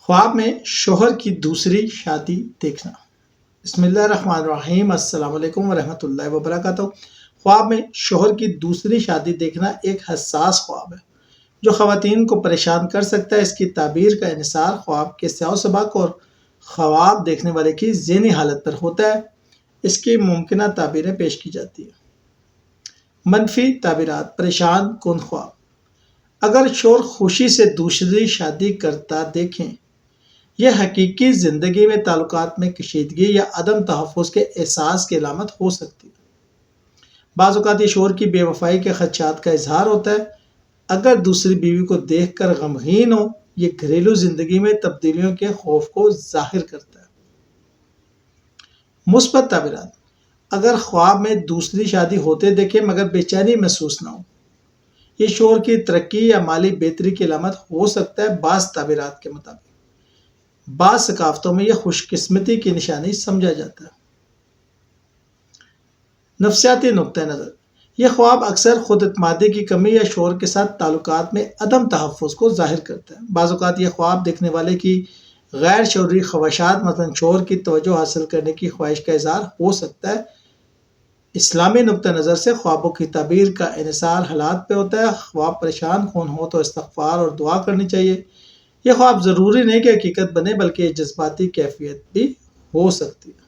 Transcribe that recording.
خواب میں شوہر کی دوسری شادی دیکھنا۔ بسم اللہ الرحمن الرحیم، السلام علیکم ورحمۃ اللہ وبرکاتہ۔ خواب میں شوہر کی دوسری شادی دیکھنا ایک حساس خواب ہے جو خواتین کو پریشان کر سکتا ہے۔ اس کی تعبیر کا انحصار خواب کے سیاق و سباق اور خواب دیکھنے والے کی ذہنی حالت پر ہوتا ہے۔ اس کی ممکنہ تعبیریں پیش کی جاتی ہیں۔ منفی تعبیرات: پریشان کن خواب: اگر شوہر خوشی سے دوسری شادی کرتا دیکھیں، یہ حقیقی زندگی میں تعلقات میں کشیدگی یا عدم تحفظ کے احساس کی علامت ہو سکتی ہے۔ بعض اوقات یہ شوہر کی بے وفائی کے خدشات کا اظہار ہوتا ہے۔ اگر دوسری بیوی کو دیکھ کر غمگین ہو، یہ گھریلو زندگی میں تبدیلیوں کے خوف کو ظاہر کرتا ہے۔ مثبت تعبیرات: اگر خواب میں دوسری شادی ہوتے دیکھیں مگر بے چینی محسوس نہ ہو، یہ شوہر کی ترقی یا مالی بہتری کی علامت ہو سکتا ہے۔ بعض تعبیرات کے مطابق بعض ثقافتوں میں یہ خوش قسمتی کی نشانی سمجھا جاتا ہے۔ نفسیاتی نقطہ نظر: یہ خواب اکثر خود اعتمادی کی کمی یا شوہر کے ساتھ تعلقات میں عدم تحفظ کو ظاہر کرتا ہے۔ بعض اوقات یہ خواب دیکھنے والے کی غیر شعوری خواہشات، مثلا شوہر کی توجہ حاصل کرنے کی خواہش کا اظہار ہو سکتا ہے۔ اسلامی نقطہ نظر سے خوابوں کی تعبیر کا انحصار حالات پہ ہوتا ہے۔ خواب پریشان کن ہو تو استغفار اور دعا کرنی چاہیے۔ یہ خواب ضروری نہیں کہ حقیقت بنے، بلکہ یہ جذباتی کیفیت بھی ہو سکتی ہے۔